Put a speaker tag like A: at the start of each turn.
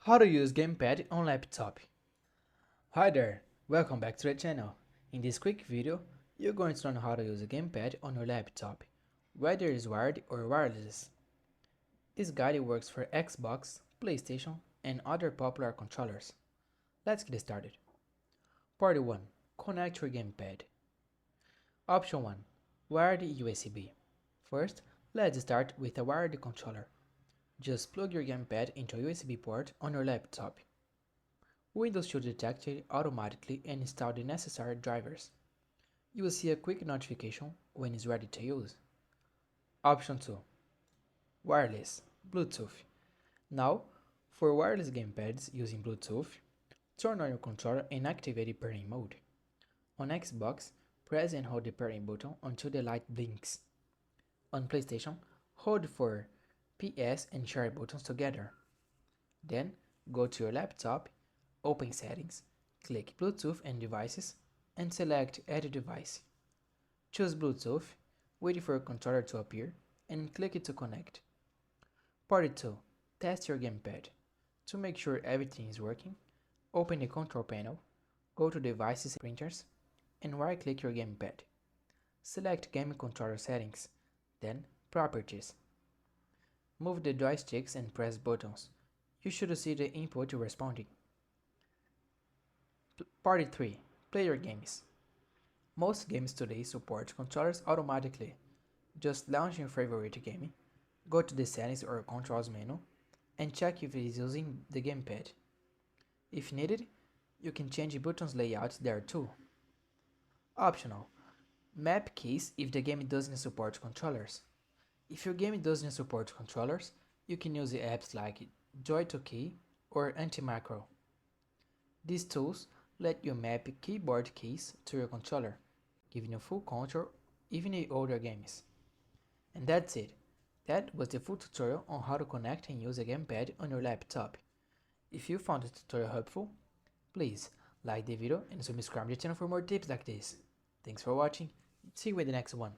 A: How to use Gamepad on laptop. Hi there, welcome back to the channel. In this quick video, you're going to learn how to use a Gamepad on your laptop, whether it's wired or wireless. This guide works for Xbox, PlayStation, and other popular controllers. Let's get started. Part 1. Connect your Gamepad. Option 1. Wired USB. First, let's start with a wired controller. Just plug your Gamepad into a USB port on your laptop. Windows should detect it automatically and install the necessary drivers. You will see a quick notification when it's ready to use. Option 2. Wireless, Bluetooth. Now, for wireless gamepads using Bluetooth, turn on your controller and activate the pairing mode. On Xbox, press and hold the pairing button until the light blinks. On PlayStation, hold for PS and share buttons together. Then, go to your laptop, open Settings, click Bluetooth and Devices, and select Add Device. Choose Bluetooth, wait for your controller to appear, and click it to connect. Part 2. Test your Gamepad. To make sure everything is working, open the control panel, go to Devices Printers, and right-click your Gamepad. Select Game Controller Settings, then Properties. Move the joysticks and press buttons. You should see the input responding. Part 3. Play your games. Most games today support controllers automatically. Just launch your favorite game, go to the Settings or Controls menu, and check if it is using the Gamepad. If needed, you can change the button's layout there too. Optional. Map keys if the game doesn't support controllers. If your game doesn't support controllers, you can use the apps like Joy2Key or Anti-Macro. These tools let you map keyboard keys to your controller, giving you full control even in older games. And that's it. That was the full tutorial on how to connect and use a Gamepad on your laptop. If you found the tutorial helpful, please like the video and subscribe to the channel for more tips like this. Thanks for watching. See you in the next one.